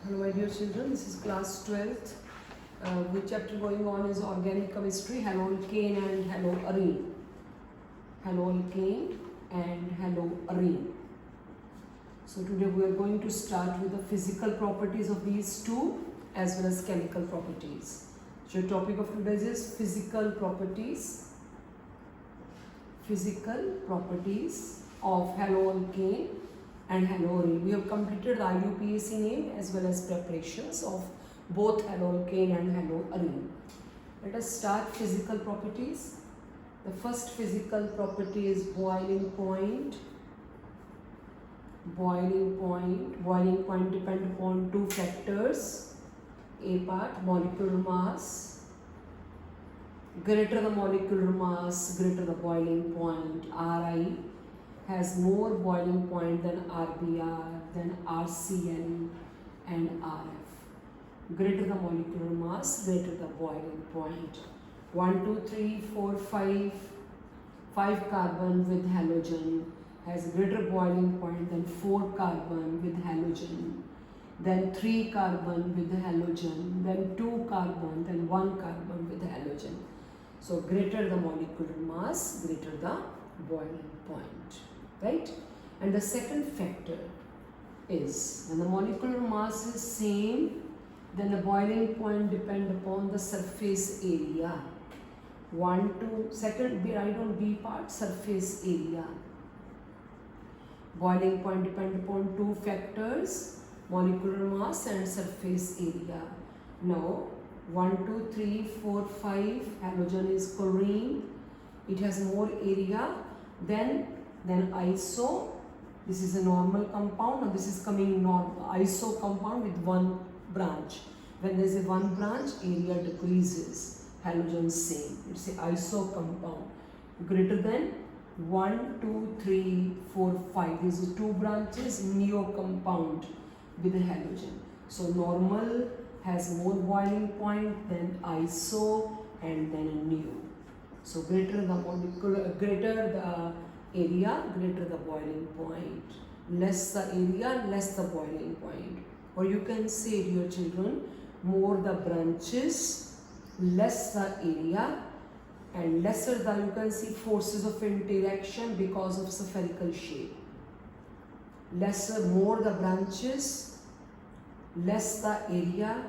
Hello my dear children, this is class 12th. The chapter going on is organic chemistry, haloalkane and haloarene. Haloalkane and haloarene. So today we are going to start with the physical properties of these two as well as chemical properties. So the topic of today is physical properties. Physical properties of haloalkane and haloarene. We have completed the IUPAC name as well as preparations of both haloalkane and haloarene. Let us start physical properties. The first physical property is boiling point. Boiling point depends upon two factors. A part, molecular mass. Greater the molecular mass, greater the boiling point. Ri has more boiling point than RBr, than RCl and RF. Greater the molecular mass, greater the boiling point. 1, 2, 3, 4, 5. 5 carbon with halogen has greater boiling point than 4 carbon with halogen. Then 3 carbon with halogen, then 2 carbon, then 1 carbon with halogen. So greater the molecular mass, greater the boiling point, right? And the second factor is when the molecular mass is same, then the boiling point depend upon the surface area. 1, 2, second, write on B part, surface area. Boiling point depend upon two factors, molecular mass and surface area. Now 1, 2, 3, 4, 5, halogen is chlorine. It has more area than iso. This is a normal compound. Now this is coming normal iso compound with one branch. When there is a one branch, area decreases. Halogen same. It's a iso compound. Greater than 1, 2, 3, 4, 5. These are two branches. Neo compound with a halogen. So normal has more boiling point than iso and then a neo. So greater the molecular, greater the area, greater the boiling point. Less the area, less the boiling point. Or you can say, dear children, more the branches, less the area, and lesser the, you can see, forces of interaction because of spherical shape. Lesser, more the branches, less the area,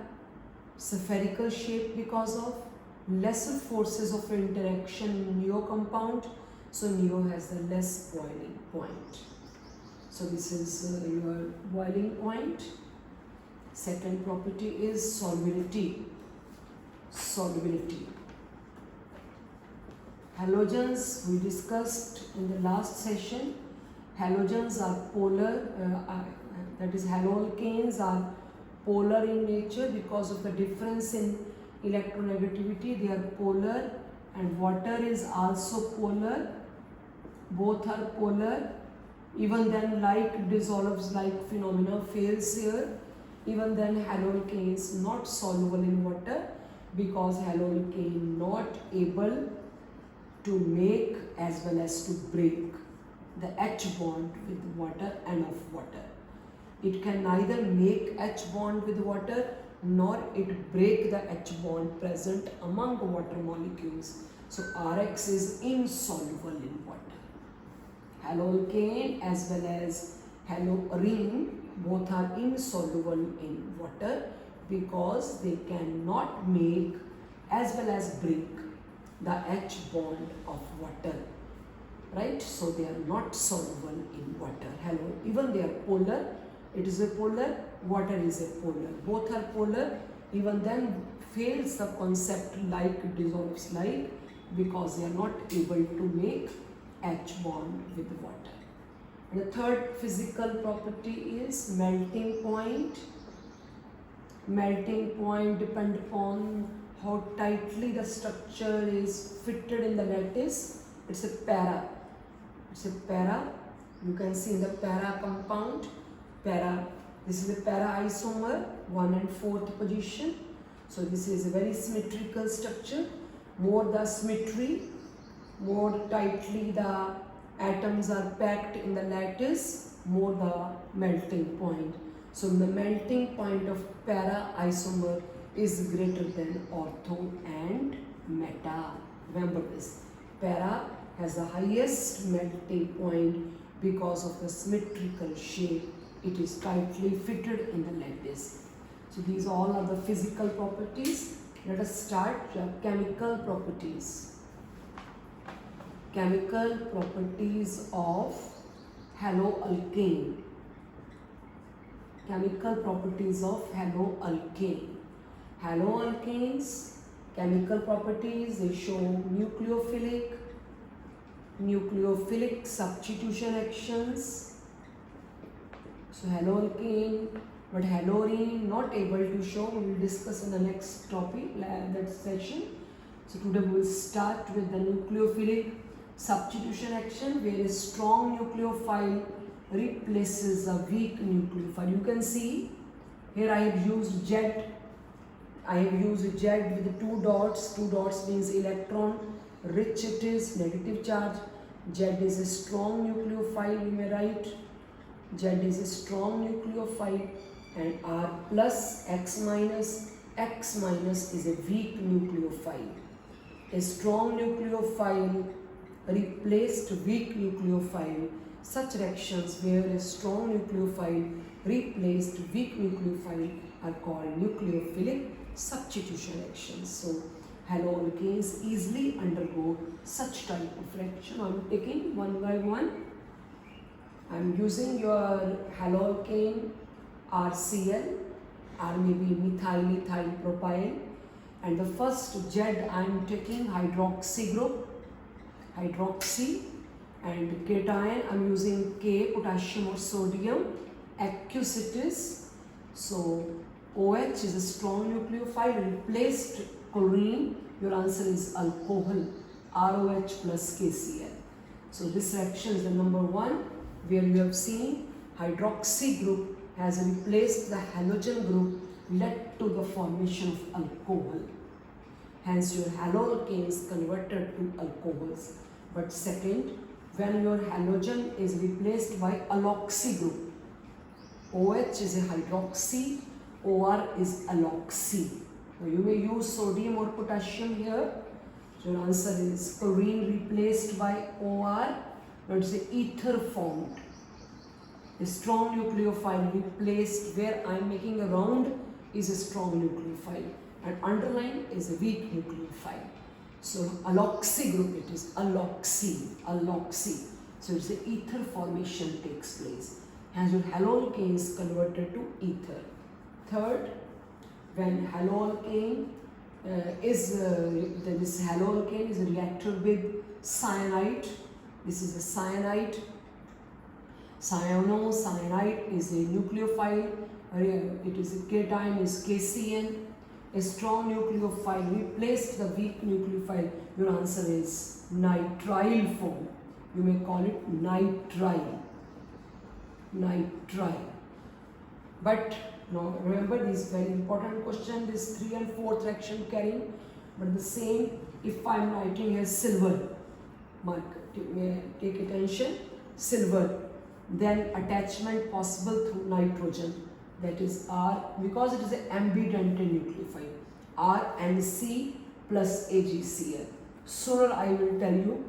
spherical shape because of lesser forces of interaction in neo compound. So neo has the less boiling point. So this is your boiling point. Second property is solubility. Solubility. Halogens we discussed in the last session. Halogens are polar, that is haloalkanes are polar in nature because of the difference in electronegativity. They are polar, and water is also polar. Both are polar. Even then, like dissolves like phenomena fails here. Even then, haloalkane is not soluble in water because haloalkane not able to make as well as to break the H bond with water and of water. It can neither make H bond with water nor it break the H bond present among water molecules. So RX is insoluble in water. Haloalkane as well as haloarene both are insoluble in water because they cannot make as well as break the H bond of water, right? So they are not soluble in water. Even they are polar. It is a polar, water is a polar. Both are polar. Even then fails the concept like dissolves like because they are not able to make H bond with water. And the third physical property is melting point. Melting point depends upon how tightly the structure is fitted in the lattice. It's a para. It's a para. You can see in the para compound. Para. This is a para isomer, 1 and 4th position. So this is a very symmetrical structure. More the symmetry, more tightly the atoms are packed in the lattice, more the melting point. So the melting point of para isomer is greater than ortho and meta. Remember this. Para has the highest melting point because of the symmetrical shape. It is tightly fitted in the lattice. So these all are the physical properties. Let us start the chemical properties. Chemical properties of haloalkane. Chemical properties of haloalkane. Haloalkanes, chemical properties, they show nucleophilic substitution actions. So haloalkane, but halorine not able to show. We will discuss in the next topic, that section. So today we will start with the nucleophilic substitution action, where a strong nucleophile replaces a weak nucleophile. You can see here I have used Z. I have used Z with the two dots. Two dots means electron rich it is, negative charge. Z is a strong nucleophile, you may write. Z is a strong nucleophile, and R plus X minus is a weak nucleophile. A strong nucleophile replaced weak nucleophile. Such reactions where a strong nucleophile replaced weak nucleophile are called nucleophilic substitution actions. So haloalkanes easily undergo such type of reaction. I am taking one by one. I am using your haloalkane RCl, or maybe methyl propyl, and the first Z I am taking hydroxy group, hydroxy, and cation I am using K, potassium or sodium, aqueous it is. So OH is a strong nucleophile, replaced chlorine. Your answer is alcohol, ROH plus KCl. So this reaction is the number one, where you have seen hydroxy group has replaced the halogen group, led to the formation of alcohol. Hence your haloalkane is converted to alcohols. But second, when your halogen is replaced by alloxy group, OH is a hydroxy, OR is alloxy. So you may use sodium or potassium here. So your answer is chlorine replaced by OR. Now it's the ether formed. A strong nucleophile replaced, where I am making a round, is a strong nucleophile, and underline is a weak nucleophile. So alloxy group, it is alloxy. So it's the ether formation takes place. As your haloalkane is converted to ether. Third, when haloalkane this haloalkane is reacted with cyanide. This is a cyanide. Cyanide is a nucleophile. It is a cation is KCN. A strong nucleophile replaced the weak nucleophile. Your answer is nitrile form. You may call it nitrile. But now remember this very important question, this 3 and 4th reaction carrying, but the same if I am writing here silver, mark, take attention, silver, then attachment possible through nitrogen, that is R, because it is an ambident nucleophile, R and C plus AgCl. Sooner I will tell you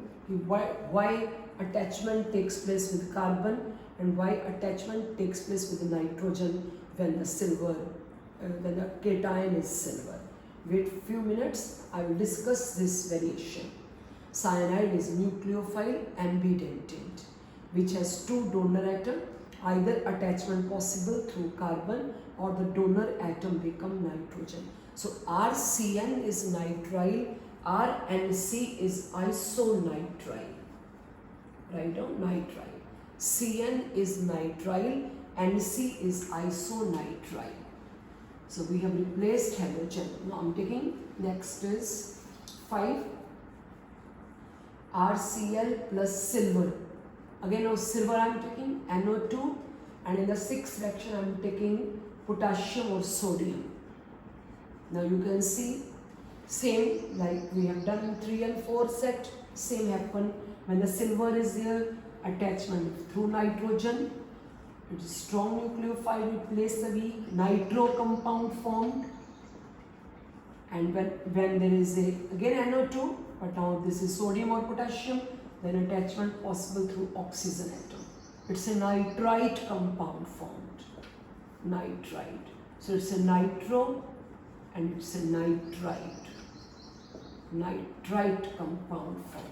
why attachment takes place with carbon and why attachment takes place with the nitrogen when the silver, when the cation is silver. Wait few minutes, I will discuss this variation. Cyanide is nucleophile ambidentate, which has two donor atoms, either attachment possible through carbon or the donor atom become nitrogen. So RCN is nitrile, R and C is isonitrile. Write down nitrile. CN is nitrile and C is isonitrile. So we have replaced halogen. Now I'm taking, next is 5, RCl plus silver. Again now silver I am taking NO2, and in the 6th reaction I am taking potassium or sodium. Now you can see same like we have done in 3 and 4 set, same happen when the silver is there, attachment through nitrogen, It is strong nucleophile replace the weak. Nitro compound formed. And when there is again NO2, but now this is sodium or potassium, then attachment possible through oxygen atom. It's a nitrite compound formed. Nitrite. So it's a nitro and it's a nitrite. Nitrite compound formed.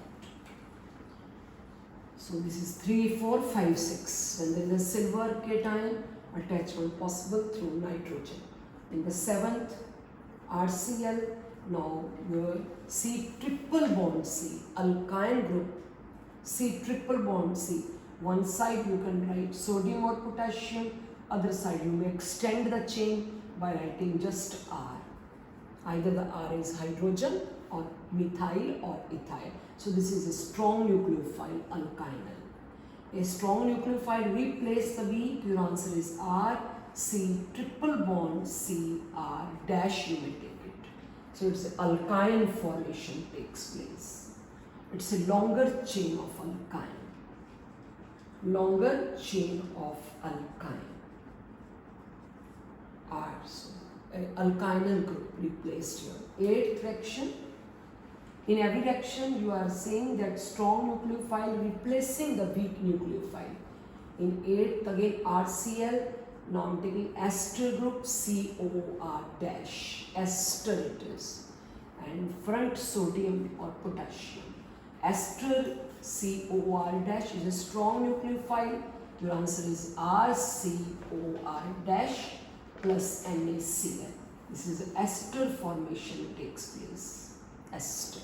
So this is 3, 4, 5, 6. When there is a silver cation, attachment possible through nitrogen. In the 7th, RCl, now your C triple bond C, alkyne group, C triple bond C. One side you can write sodium or potassium, other side you may extend the chain by writing just R. Either the R is hydrogen or methyl or ethyl. So this is a strong nucleophile alkynyl. A strong nucleophile replace the weak, your answer is R, C triple bond C R dash you may take it. So it's an alkyne formation takes place. It's a longer chain of alkyne. Longer chain of alkyne. R. So alkynyl group replaced here. 8th reaction. In every reaction you are saying that strong nucleophile replacing the weak nucleophile. In 8th again RCl. Now I'm taking ester group COR dash. Ester it is. And front sodium or potassium. Ester COR dash is a strong nucleophile. Your answer is RCOR dash plus NaCl. This is ester formation takes place. Ester.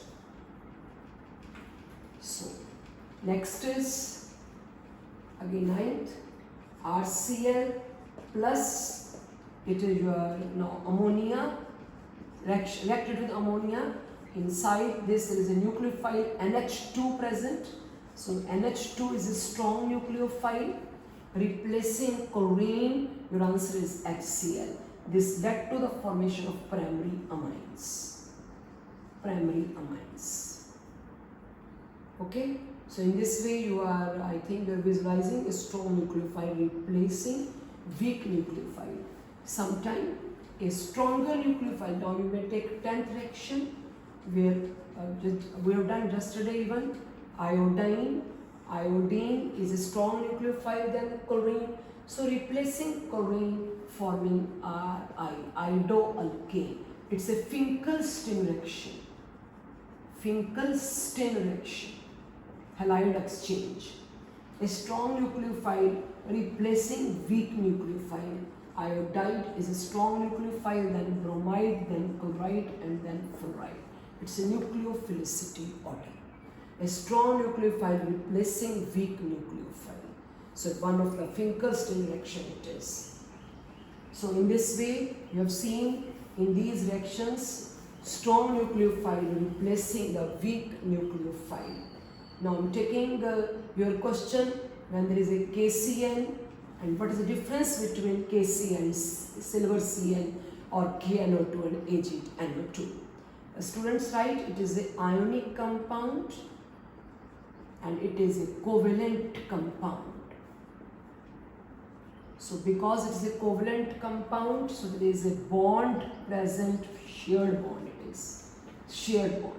So next is again 9th RCl plus it is your now ammonia reacted with ammonia. Inside this there is a nucleophile NH2 present. So NH2 is a strong nucleophile replacing chlorine. Your answer is HCl. This led to the formation of primary amines. Primary amines. Okay. So in this way you are, I think you are visualizing a strong nucleophile replacing weak nucleophile. Sometime a stronger nucleophile. Now you may take 10th reaction where we have done yesterday even. Iodine. Iodine is a strong nucleophile than chlorine. So replacing chlorine forming RI, iodoalkane. It's a Finkelstein reaction. Finkelstein reaction. Halide exchange. A strong nucleophile replacing weak nucleophile. Iodide is a strong nucleophile, then bromide, then chloride, and then fluoride. It's a nucleophilicity order. A strong nucleophile replacing weak nucleophile. So one of the Finkelstein reaction it is. So in this way, you have seen in these reactions, strong nucleophile replacing the weak nucleophile. Now I'm taking your question when there is a KCN, and what is the difference between KCN, silver CN, or KNO2 and AgNO2. Students write it is an ionic compound and it is a covalent compound. So because it is a covalent compound, so there is a bond present, shared bond it is, shared bond.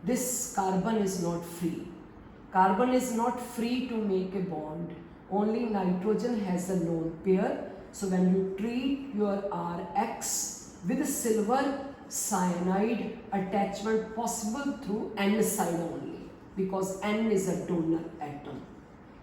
This carbon is not free. Carbon is not free to make a bond. Only nitrogen has a lone pair. So when you treat your RX with silver cyanide, attachment possible through N side only, because N is a donor atom.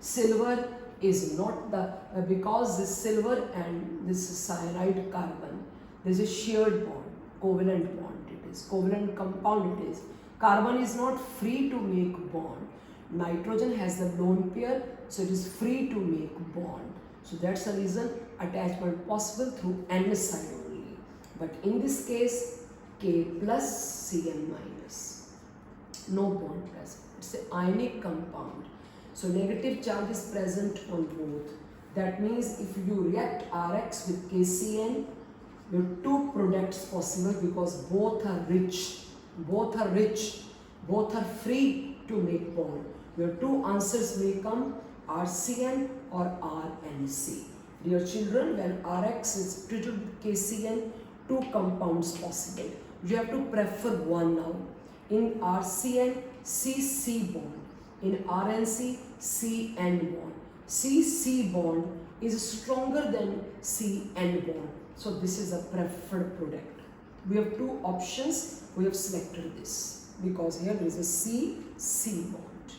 Silver is not the, because this silver and this cyanide carbon, there is a shared bond, covalent bond it is, covalent compound it is. Carbon is not free to make bond. Nitrogen has the lone pair, so it is free to make bond. So that's the reason attachment possible through N side only. But in this case, K plus Cn minus. No bond present. It's an ionic compound. So negative charge is present on both. That means if you react Rx with KCN, your two products possible because both are rich. Both are rich. Both are free to make bond. Your two answers may come RCN or RNC. Dear children, when RX is treated with KCN, two compounds possible. You have to prefer one now. In RCN, C bond. In RNC, C N bond. C bond is stronger than C N bond. So this is a preferred product. We have two options. We have selected this because here there is a C bond.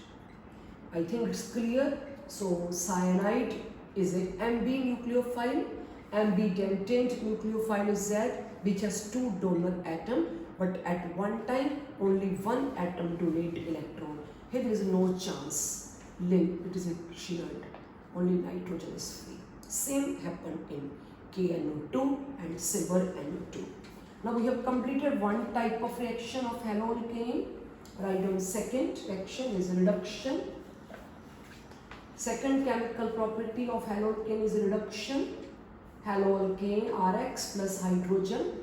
I think it's clear. So cyanide is a Mb nucleophile. Mb dentate nucleophile is that which has two donor atom, but at one time only one atom donate electron. Here there is no chance link, it is shared, only nitrogen is free. Same happened in KNO2 and silver NO2. Now we have completed one type of reaction of haloalkane. Write down second reaction is reduction. Second chemical property of haloalkane is reduction. Haloalkane RX plus hydrogen,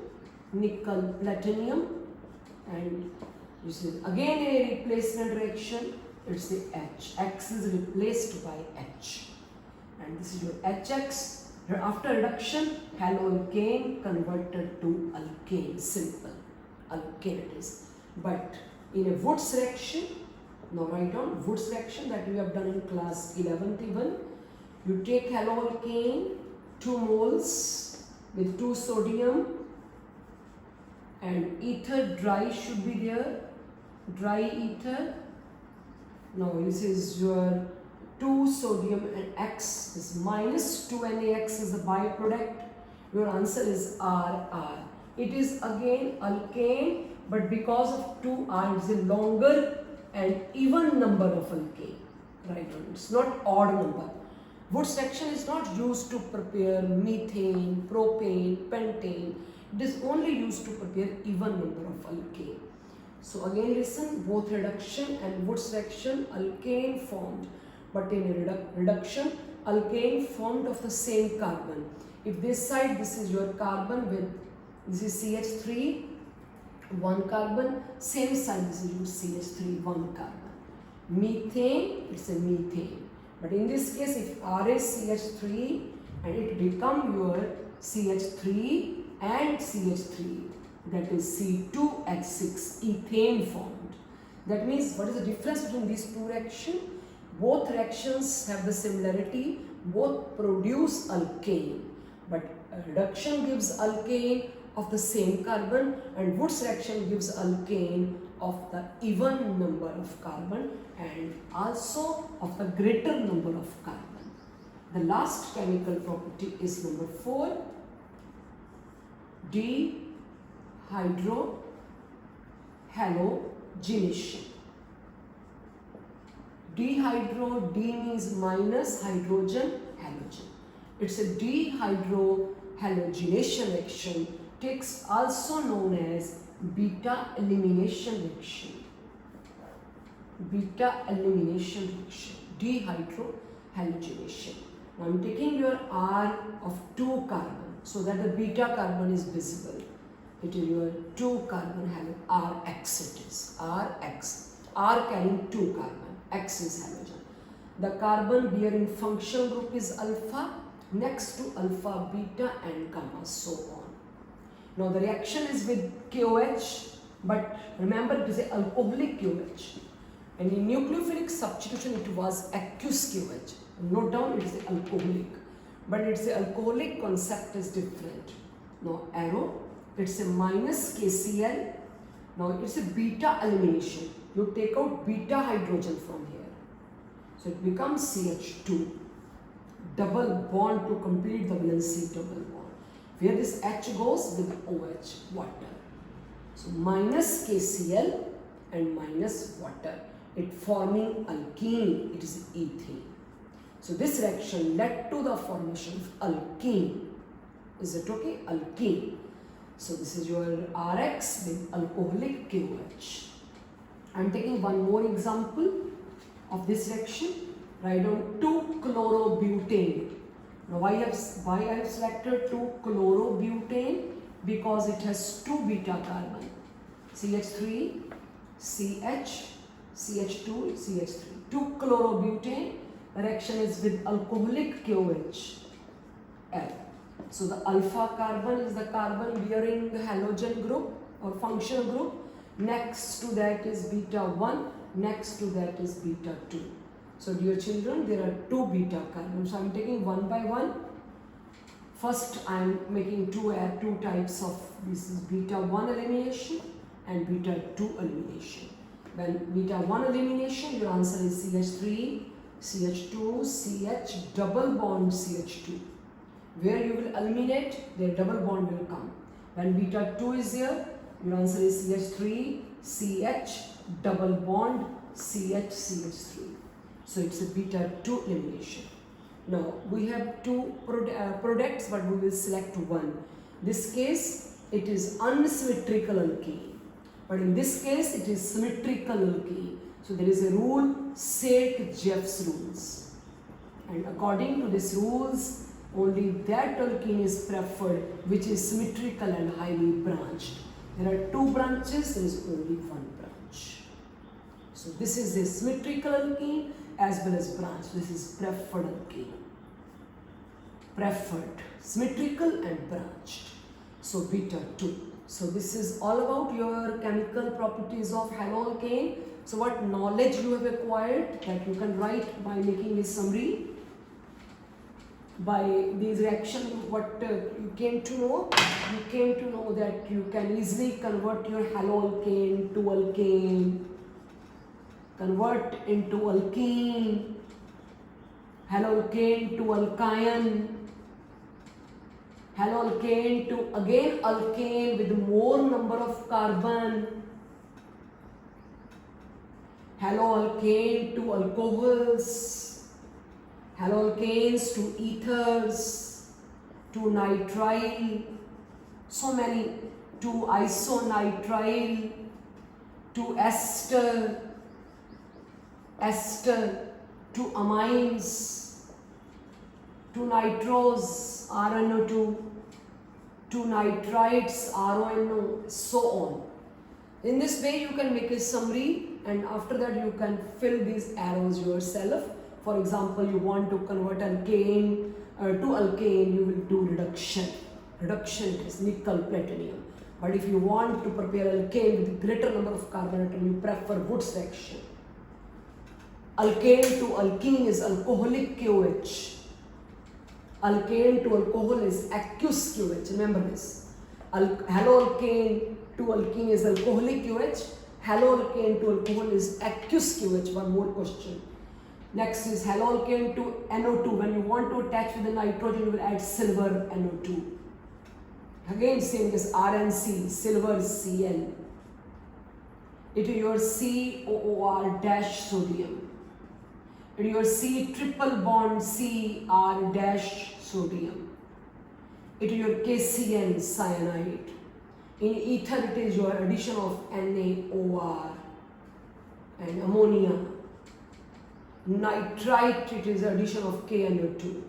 nickel platinum, and this is again a replacement reaction. It's the H. X is replaced by H, and this is your HX. After reduction, haloalkane converted to alkane, simple alkane it is. But in a Wurtz reaction, now write down Wurtz reaction that we have done in class 11th even. You take haloalkane 2 moles with 2 sodium and ether dry should be there, dry ether. Now this is your 2 sodium and X is minus 2 NaX is the byproduct. Your answer is RR. It is again alkane, but because of 2R it is a longer and even number of alkane. Right? It's not odd number. Wurtz reaction is not used to prepare methane, propane, pentane. It is only used to prepare even number of alkane. So again listen, both reduction and Wurtz reaction, alkane formed. But in a reduction, alkane formed of the same carbon. If this side, this is your carbon with, this is CH3, 1 carbon, same side, this is your CH3, 1 carbon. Methane, it's a methane. But in this case, if R is CH3 and it become your CH3 and CH3, that is C2H6, ethane formed. That means what is the difference between these two reactions? Both reactions have the similarity, both produce alkane, but reduction gives alkane of the same carbon and Wurtz reaction gives alkane of the even number of carbon and also of the greater number of carbon. The last chemical property is number 4, dehydrohalogenation. Dehydro, D means minus, hydrogen, halogen. It's a dehydrohalogenation reaction, takes also known as beta elimination reaction. Beta elimination reaction, dehydrohalogenation. Now I'm taking your R of 2 carbon so that the beta carbon is visible. It is your 2 carbon halogen, RX it is, RX, R carrying 2 carbon. X is halogen. The carbon bearing functional group is alpha, next to alpha, beta and gamma, so on. Now the reaction is with KOH, but remember it is an alcoholic KOH. And in nucleophilic substitution it was aqueous KOH. Note down it is alcoholic, but it's the alcoholic concept is different. Now arrow, it's a minus KCl. Now it's a beta elimination. You take out beta hydrogen from here. So it becomes CH2. Double bond to complete the valency double bond. Where this H goes with OH, water. So minus KCl and minus water. It forming alkene, it is ethane. So this reaction led to the formation of alkene. Is it okay? Alkene. So this is your RX with alcoholic KOH. I am taking one more example of this reaction. Write down 2-chlorobutane. Now why I have selected 2-chlorobutane? Because it has 2 beta carbon. CH3, CH, CH2, CH3. 2-chlorobutane. reaction is with alcoholic KOH, L. So the alpha carbon is the carbon bearing halogen group or functional group. Next to that is beta 1. Next to that is beta 2. So dear children, there are 2 beta carbons. So I am taking one by one. First I am making two types of, this is beta 1 elimination and beta 2 elimination. When beta 1 elimination, your answer is CH3, CH2, CH double bond CH2. Where you will eliminate, their double bond will come. When beta 2 is here, your answer is CH3, CH double bond CH, CH3. So it's a beta 2 elimination. Now we have 2 products, but we will select one. This case it is unsymmetrical alkene, but in this case it is symmetrical alkene. So there is a rule, Sake-Jeffs rules, and according to these rules, only that alkene is preferred which is symmetrical and highly branched. There are 2 branches, there is only 1 branch. So this is a symmetrical alkene as well as branch. This is preferred alkene. Preferred, symmetrical and branched. So beta 2. So this is all about your chemical properties of haloalkane. So what knowledge you have acquired that you can write by making a summary. By these reactions, what you came to know? You came to know that you can easily convert your haloalkane to alkane, convert into alkene, haloalkane to alkyne, haloalkane to again alkane with more number of carbon, haloalkane to alcohols, haloalkanes to ethers, to nitrile, so many, to isonitrile, to ester, to amines, to nitrose, RNO2, to nitrites, RONO, so on. In this way you can make a summary, and after that you can fill these arrows yourself. For example, you want to convert alkane to alkane, you will do reduction. Reduction is nickel platinum. But if you want to prepare alkane with greater number of carbon atom, you prefer Wurtz reaction. Alkane to alkene is alcoholic KOH. Alkane to alcohol is aqueous KOH. Remember this. Haloalkane to alkene is alcoholic KOH. Haloalkane to alcohol is aqueous KOH. One more question. Next is haloalkane to NO2. When you want to attach with the nitrogen, you will add silver NO2. Again, same as RNC, silver Cl. It is your COOR dash sodium. It is your C triple bond Cr dash sodium. It is your KCN cyanide. In ether, it is your addition of NaOR and ammonia. Nitrite, it is addition of KNO2.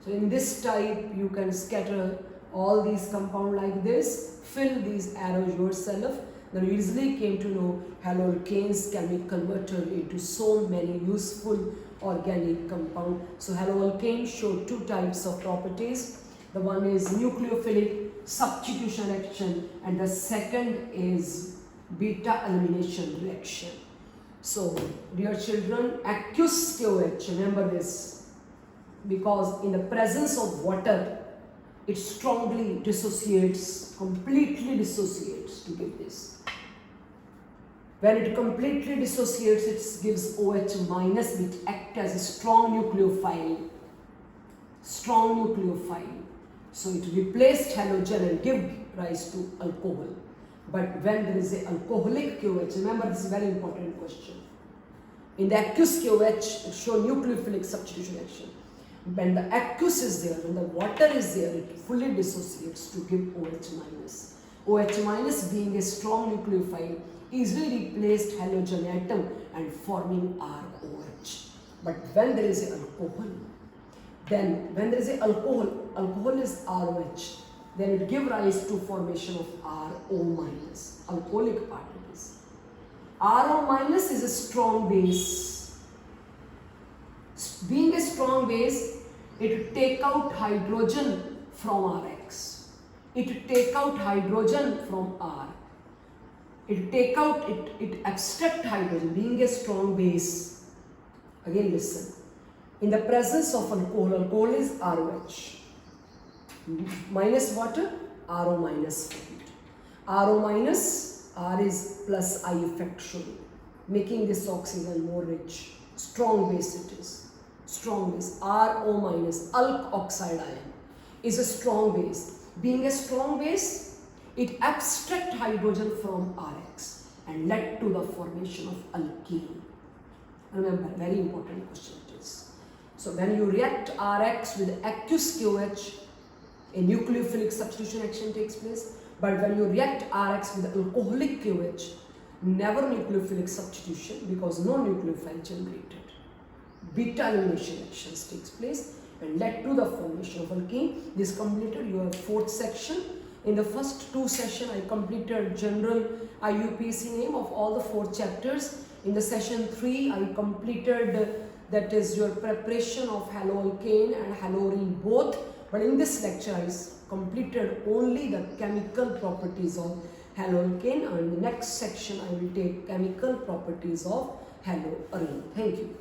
So in this type, you can scatter all these compounds like this, fill these arrows yourself. Then you easily came to know haloalkanes can be converted into so many useful organic compounds. So haloalkanes show 2 types of properties. The one is nucleophilic substitution reaction, and the second is beta elimination reaction. So, dear children, aqueous KOH, remember this, because in the presence of water, it strongly dissociates, completely dissociates to give this. When it completely dissociates, it gives OH minus, which acts as a strong nucleophile. Strong nucleophile. So it replaced halogen and give rise to alcohol. But when there is an alcoholic KOH, remember this is a very important question. In the aqueous KOH, it shows nucleophilic substitution action. When the aqueous is there, when the water is there, it fully dissociates to give OH minus. OH minus being a strong nucleophile easily replaced halogen atom and forming ROH. But when there is an alcohol, then when there is an alcohol is ROH, then it gives rise to formation of RO minus, alcoholic particles. RO minus is a strong base. Being a strong base, it take out hydrogen from Rx. It take out hydrogen from R. It abstract hydrogen, being a strong base. Again listen. In the presence of alcohol is ROH. Minus water, RO minus fluid. RO minus, R is plus I effectually, making this oxygen more rich. Strong base it is. Strong base. RO minus, alk oxide ion, is a strong base. Being a strong base, it abstract hydrogen from Rx and led to the formation of alkene. Remember, very important question it is. So when you react Rx with aqueous QH, a nucleophilic substitution action takes place. But when you react Rx with alcoholic QH, never nucleophilic substitution because no nucleophile generated. Beta elimination actions takes place and led to the formation of alkene. This completed your fourth section. In the first two sessions, I completed general IUPAC name of all the 4 chapters. In the session 3, I completed that is your preparation of haloalkane and halorine both. But in this lecture, I completed only the chemical properties of haloalkane, and in the next section, I will take chemical properties of haloarine. Thank you.